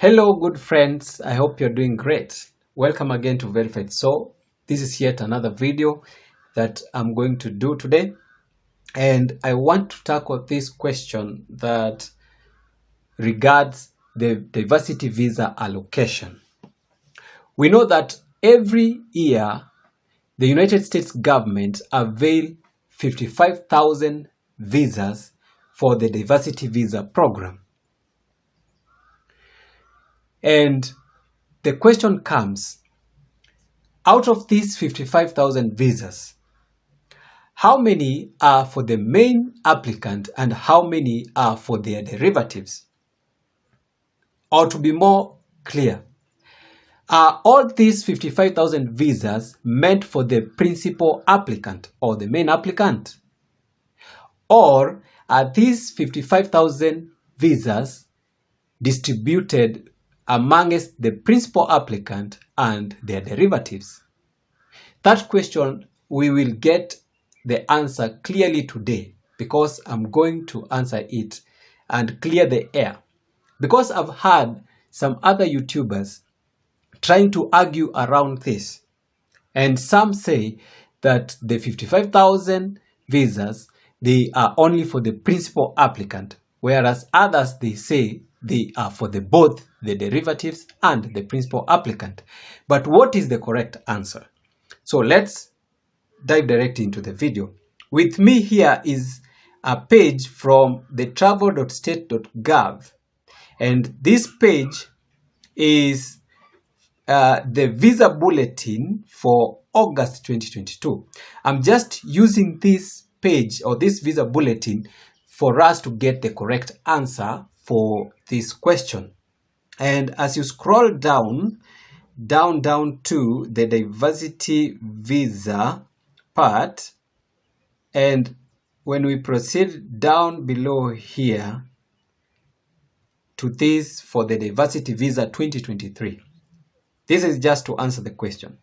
Hello, good friends. I hope you're doing great. Welcome again to Verified. So, this is yet another video that I'm going to do today. And I want to tackle this question that regards the diversity visa allocation. We know that every year, the United States government avails 55,000 visas for the diversity visa program. And the question comes, out of these 55,000 visas, how many are for the main applicant and how many are for their derivatives? Or to be more clear, are all these 55,000 visas meant for the principal applicant or the main applicant? Or are these 55,000 visas distributed amongst the principal applicant and their derivatives? That question, we will get the answer clearly today because I'm going to answer it and clear the air. Because I've had some other YouTubers trying to argue around this, and some say that the 55,000 visas, they are only for the principal applicant, whereas others, they say they are for both the derivatives and the principal applicant. But what is the correct answer? So let's dive directly into the video. With me here is a page from the travel.state.gov, and this page is the visa bulletin for August 2022. I'm just using this page or this visa bulletin for us to get the correct answer for this question. And as you scroll down to the diversity visa part, and when we proceed down below here to this for the diversity visa 2023, this is just to answer the question.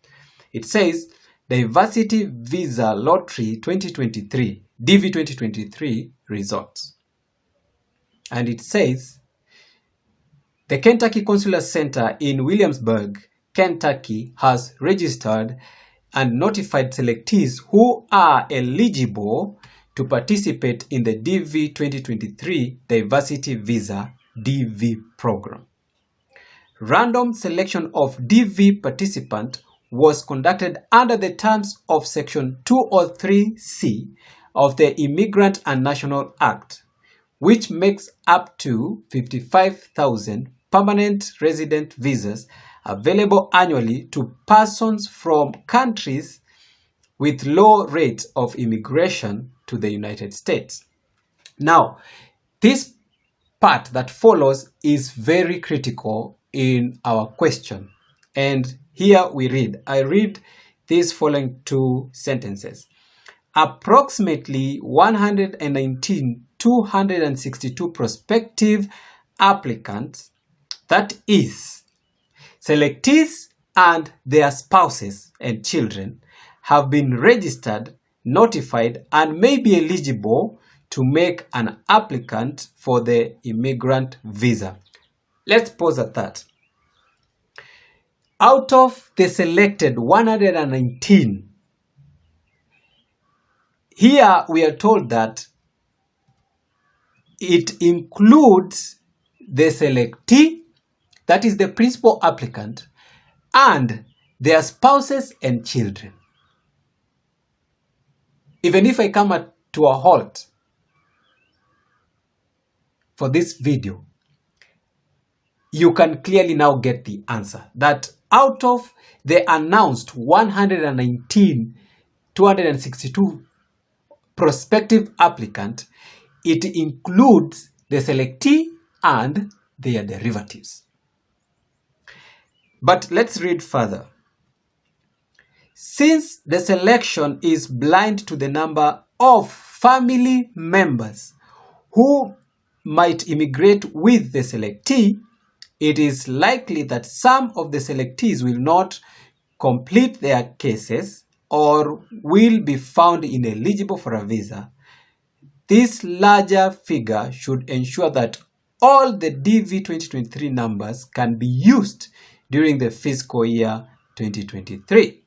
It says diversity visa lottery 2023 DV 2023 results, and it says the Kentucky Consular Center in Williamsburg, Kentucky has registered and notified selectees who are eligible to participate in the DV 2023 Diversity Visa DV program. Random selection of DV participant was conducted under the terms of Section 203C of the Immigrant and National Act, which makes up to 55,000 permanent resident visas available annually to persons from countries with low rates of immigration to the United States. Now, this part that follows is very critical in our question. And here I read these following two sentences. Approximately 119,262 prospective applicants, that is, selectees and their spouses and children, have been registered, notified, and may be eligible to make an applicant for the immigrant visa. Let's pause at that. Out of the selected 119, here we are told that it includes the selectee, that is the principal applicant, and their spouses and children. Even if I come to a halt for this video, you can clearly now get the answer that out of the announced 119,262 prospective applicant, it includes the selectee and their derivatives. But let's read further. Since the selection is blind to the number of family members who might immigrate with the selectee, it is likely that some of the selectees will not complete their cases or will be found ineligible for a visa. This larger figure should ensure that all the DV 2023 numbers can be used during the fiscal year 2023.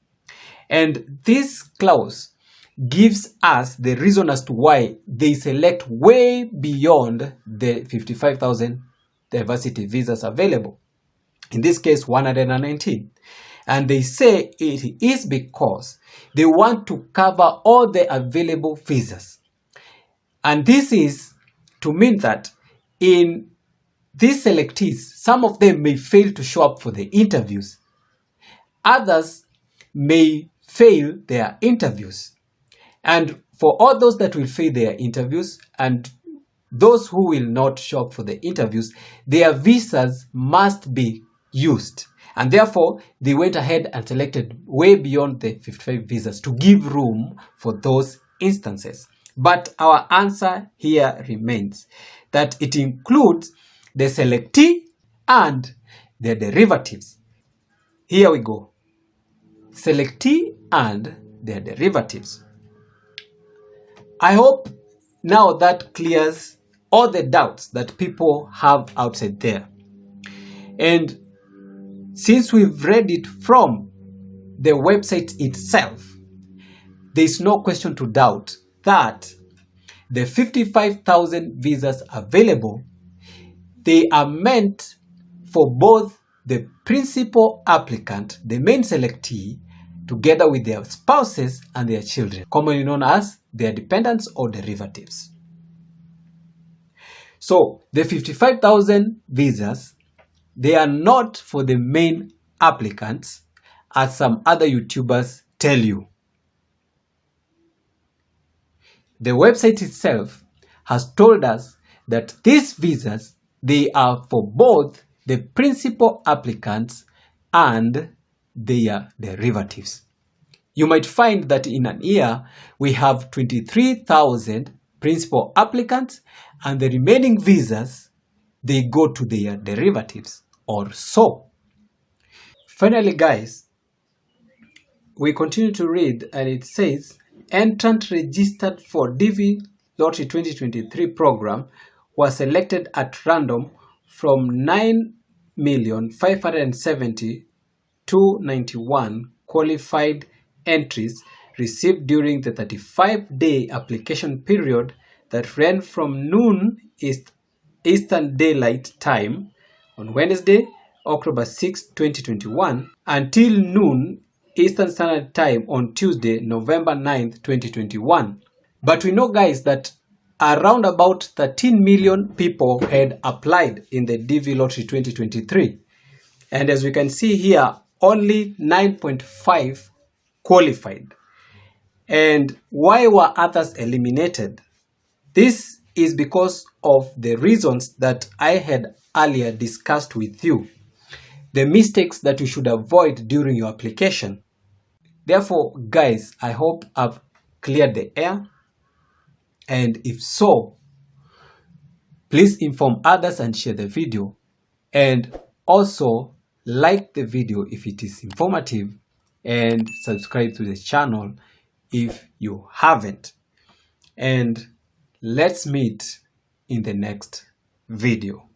And this clause gives us the reason as to why they select way beyond the 55,000 diversity visas available. In this case, 119. And they say it is because they want to cover all the available visas. And this is to mean that in these selectees, some of them may fail to show up for the interviews. Others may fail their interviews. And for all those that will fail their interviews and those who will not show up for the interviews, their visas must be used. And therefore, they went ahead and selected way beyond the 55 visas to give room for those instances. But our answer here remains that it includes the selectee and their derivatives. Here we go. Selectee and their derivatives. I hope now that clears all the doubts that people have outside there. And since we've read it from the website itself, there is no question to doubt that the 55,000 visas available, they are meant for both the principal applicant, the main selectee, together with their spouses and their children, commonly known as their dependents or derivatives. So the 55,000 visas, they are not for the main applicants, as some other YouTubers tell you. The website itself has told us that these visas, they are for both the principal applicants and their derivatives. You might find that in an year, we have 23,000 principal applicants and the remaining visas, they go to their derivatives or so. Finally, guys, we continue to read and it says, entrant registered for DV Lottery 2023 program was selected at random from 9,570,291 qualified entries received during the 35-day application period that ran from noon Eastern Daylight Time on Wednesday, October 6, 2021 until noon Eastern Standard Time on Tuesday, November 9, 2021. But we know, guys, that around about 13 million people had applied in the DV Lottery 2023. And as we can see here, only 9.5 qualified. And why were others eliminated? This is because of the reasons that I had earlier discussed with you. The mistakes that you should avoid during your application. Therefore, guys, I hope I've cleared the air. And if so, please inform others and share the video. And also like the video if it is informative and subscribe to the channel if you haven't. And let's meet in the next video.